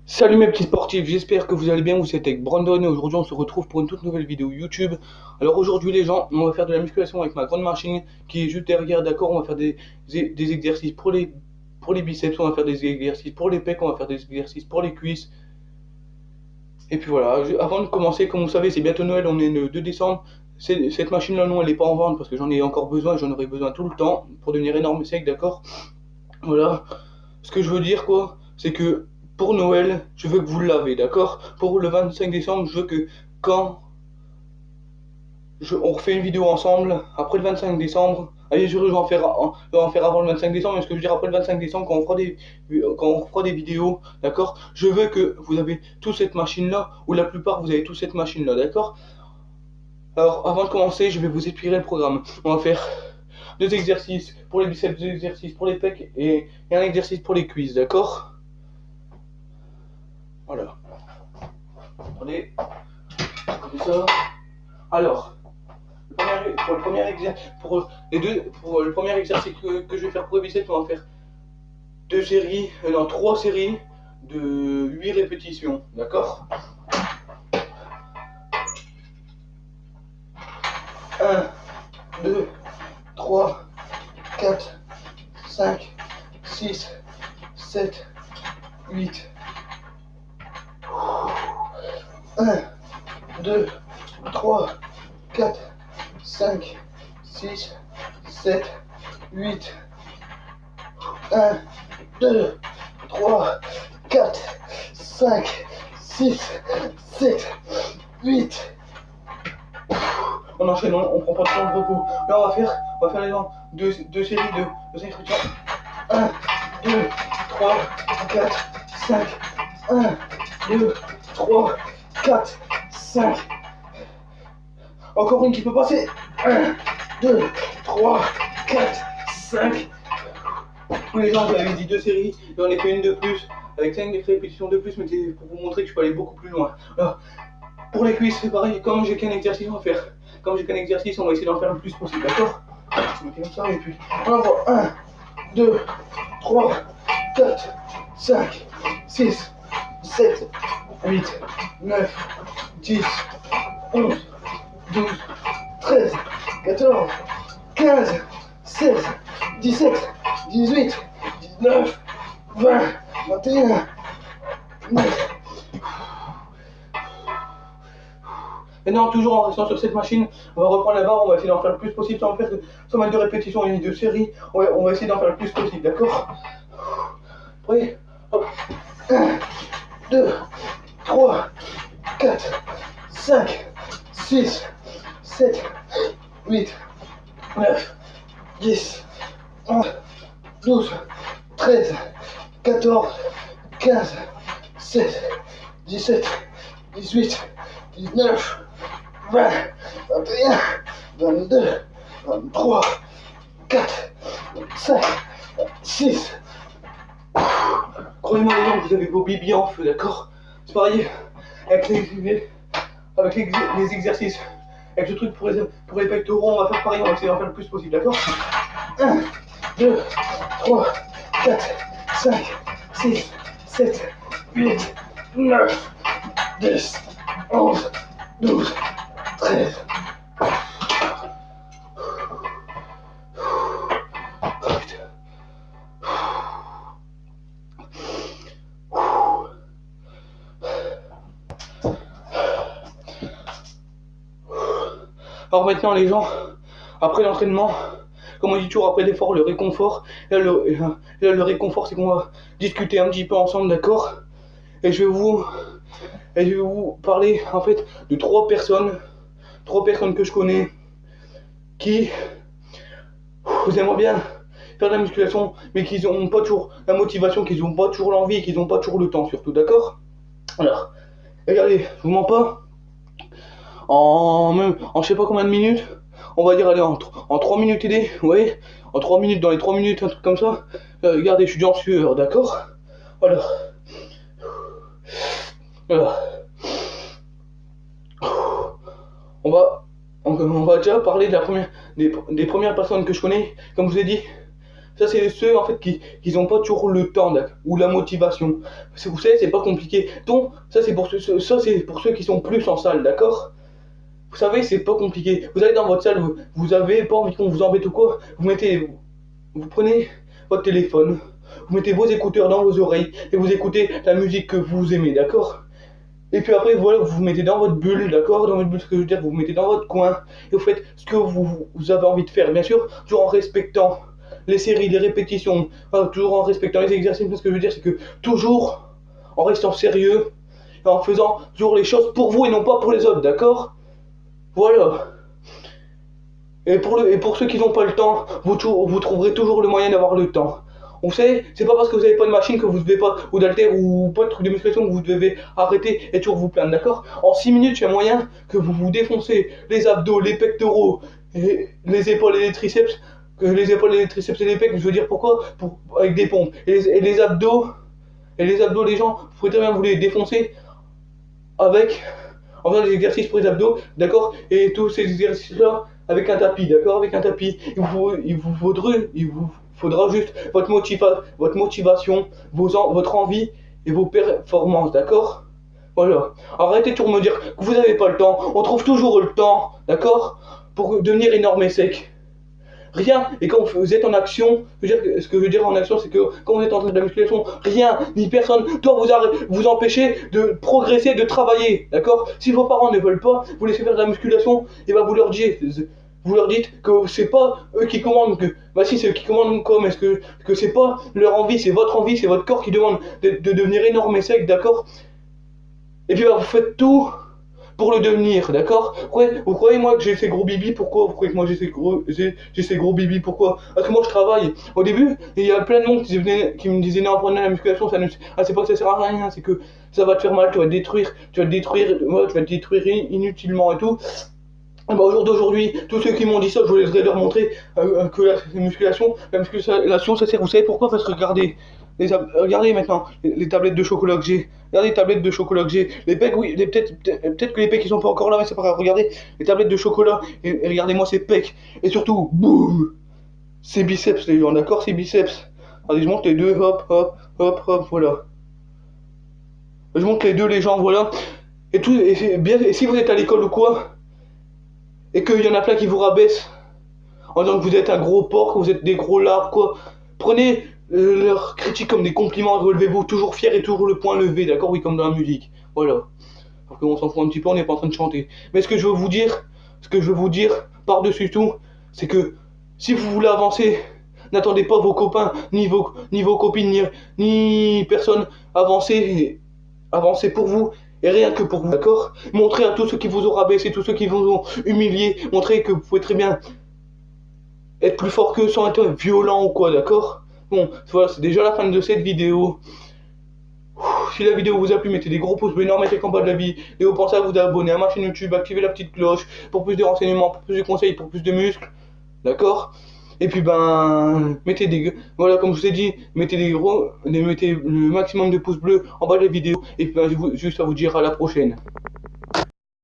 Salut mes petits sportifs, j'espère que vous allez bien, vous êtes avec Brandon et aujourd'hui on se retrouve pour une toute nouvelle vidéo YouTube. Alors aujourd'hui les gens, on va faire de la musculation avec ma grande machine qui est juste derrière, d'accord. On va faire des exercices pour les biceps, on va faire des exercices pour les pecs, on va faire des exercices pour les cuisses. Et puis voilà, avant de commencer, comme vous savez c'est bientôt Noël, on est le 2 décembre. Cette machine là non elle n'est pas en vente parce que j'en ai encore besoin, j'en aurai besoin tout le temps pour devenir énorme et sec, d'accord. Voilà. Ce que je veux dire, quoi, c'est que pour Noël, je veux que vous l'avez, d'accord? Pour le 25 décembre, je veux que quand on refait une vidéo ensemble, après le 25 décembre, allez, je vais en faire avant le 25 décembre, mais ce que je veux dire après le 25 décembre, quand on fera des vidéos, d'accord? Je veux que vous avez toute cette machine-là, ou la plupart, vous avez toute cette machine-là, d'accord? Alors, avant de commencer, je vais vous expliquer le programme. On va faire deux exercices pour les biceps, deux exercices pour les pecs et un exercice pour les cuisses, d'accord? Voilà. Attendez, comme ça. Alors, pour le premier exercice que je vais faire pour les biceps, on va faire trois séries de 8 répétitions, d'accord? 1, 2, 3, 4, 5, 6, 7, 8. 1, 2, 3, 4, 5, 6, 7, 8. 1, 2, 3, 4, 5, 6, 7, 8. On enchaîne, on prend pas de temps de repos. Là, on va faire les gens deux séries de 5 répétitions. 1, 2, 3, 4, 5. 1, 2, 3, 4, 5. Encore une qui peut passer. 1, 2, 3, 4, 5. Les gens, j'avais dit deux séries, j'en ai fait une de plus, avec 5 répétitions de plus, mais c'est pour vous montrer que je peux aller beaucoup plus loin. Alors, pour les cuisses, c'est pareil, comme j'ai qu'un exercice, on va faire. Comme j'ai qu'un exercice, on va essayer d'en faire le plus possible, d'accord? Je mets comme ça, et puis on envoie 1, 2, 3, 4, 5, 6, 7, 8, 9, 10, 11, 12, 13, 14, 15, 16, 17, 18, 19, 20, 21, 9. Maintenant, toujours en restant sur cette machine, on va reprendre la barre, on va essayer d'en faire le plus possible sans mettre de répétitions et de séries. On va essayer d'en faire le plus possible, d'accord? Prêt? Hop. 1, 2, 3, 4, 5, 6, 7, 8, 9, 10, 11, 12, 13, 14, 15, 16, 17, 18, 19, 20, 21, 22, 23, 4, 5, 6. Croyez-moi les gens, vous avez vos bibis en feu, d'accord? C'est pareil avec les exercices. Avec ce truc pour les pectoraux, on va faire pareil, on va essayer d'en faire le plus possible, d'accord? 1, 2, 3, 4, 5, 6, 7, 8, 9, 10, 11, 12, 13. Alors maintenant les gens, après l'entraînement, comme on dit toujours après l'effort, le réconfort. Là le réconfort c'est qu'on va discuter un petit peu ensemble, d'accord? Et je vais vous parler en fait de trois personnes que je connais qui vous aimeraient bien faire de la musculation, mais qui n'ont pas toujours la motivation, qui n'ont pas toujours l'envie et qui n'ont pas toujours le temps surtout, d'accord? Alors, regardez, je vous mens pas, en je sais pas combien de minutes, on va dire allez en 3 minutes aidées, vous voyez, en 3 minutes, dans les 3 minutes, un truc comme ça, regardez, je suis déjà en sueur, d'accord? Voilà. Voilà. On va déjà parler de des premières personnes que je connais, comme je vous ai dit, Ça, c'est ceux en fait qui n'ont pas toujours le temps ou la motivation. Vous savez, c'est pas compliqué. Donc, ça, c'est pour ceux qui sont plus en salle, d'accord? Vous savez, c'est pas compliqué. Vous allez dans votre salle, vous avez pas envie qu'on vous embête ou quoi. Vous prenez votre téléphone, vous mettez vos écouteurs dans vos oreilles et vous écoutez la musique que vous aimez, d'accord? Et puis après, voilà, vous vous mettez dans votre bulle, d'accord? Dans votre bulle, ce que je veux dire, vous vous mettez dans votre coin et vous faites ce que vous avez envie de faire. Bien sûr, toujours en respectant les séries, les répétitions, toujours en respectant les exercices. Ce que je veux dire, c'est que toujours en restant sérieux et en faisant toujours les choses pour vous et non pas pour les autres, d'accord? Voilà. Et pour ceux qui n'ont pas le temps, vous trouverez toujours le moyen d'avoir le temps. Vous savez, c'est pas parce que vous n'avez pas de machine que vous devez pas, ou d'haltère, ou pas de truc de musculation que vous devez arrêter et toujours vous plaindre, d'accord? En 6 minutes, il y a moyen que vous vous défoncez les abdos, les pectoraux, les épaules et les triceps, que les épaules et les triceps et les pecs, je veux dire pourquoi? Avec des pompes. Et les abdos, les gens, vous pouvez très bien vous les défoncer avec, en faisant des exercices pour les abdos, d'accord? Et tous ces exercices-là, avec un tapis, d'accord? Avec un tapis, il vous faudra juste votre motivation, votre envie et vos performances, d'accord? Voilà. Arrêtez de toujours me dire que vous n'avez pas le temps. On trouve toujours le temps, d'accord? Pour devenir énorme et sec. Rien, et quand vous êtes en action, ce que je veux dire en action, c'est que quand vous êtes en train de la musculation, rien, ni personne doit vous empêcher de progresser, de travailler, d'accord? Si vos parents ne veulent pas vous laisser faire de la musculation, et ben vous leur dites que c'est pas eux qui commandent, bah si c'est eux qui commandent mais que c'est pas leur envie, c'est votre corps qui demande de devenir énorme et sec, d'accord? Et puis bah, vous faites tout pour le devenir, d'accord? Vous croyez moi que j'ai ces gros bibis, pourquoi? Vous croyez que moi j'ai ces gros bibis, pourquoi? Parce que moi je travaille. Au début, il y a plein de monde qui me disait non, prendre la musculation, c'est pas que ça sert à rien, c'est que ça va te faire mal, tu vas te détruire inutilement et tout. Et bah, au jour d'aujourd'hui, tous ceux qui m'ont dit ça, je voudrais leur montrer que la musculation, ça sert. Vous savez pourquoi? Parce que regardez maintenant les tablettes de chocolat que j'ai. Regardez les tablettes de chocolat que j'ai. Les pecs, oui, peut-être que les pecs ils sont pas encore là, mais c'est pas grave. Regardez les tablettes de chocolat et regardez-moi ces pecs. Et surtout, boum, ces biceps les gens, d'accord? Ces biceps. Allez, je monte les deux, hop, hop, hop, hop, voilà. Je monte les deux les gens, voilà. Et c'est bien. Et si vous êtes à l'école ou quoi, et qu'il y en a plein qui vous rabaissent en disant que vous êtes un gros porc, que vous êtes des gros lards, quoi. Prenez leurs critiques comme des compliments, relevez-vous toujours fier et toujours le poing levé, d'accord? Oui, comme dans la musique. Voilà. Parce qu'on s'en fout un petit peu, on n'est pas en train de chanter. Mais ce que je veux vous dire, par-dessus tout, c'est que si vous voulez avancer, n'attendez pas vos copains, ni vos copines, ni personne. Avancez pour vous. Et rien que pour vous, d'accord? Montrez à tous ceux qui vous ont rabaissé, tous ceux qui vous ont humilié, montrez que vous pouvez très bien être plus fort qu'eux sans être violent ou quoi, d'accord? Bon, voilà, c'est déjà la fin de cette vidéo. Si la vidéo vous a plu, mettez des gros pouces bleus, mettez en bas de la vidéo, pensez à vous abonner à ma chaîne YouTube, activez la petite cloche pour plus de renseignements, pour plus de conseils, pour plus de muscles, d'accord? Et puis ben, voilà, comme je vous ai dit, mettez le maximum de pouces bleus en bas de la vidéo, et puis ben, juste à vous dire à la prochaine.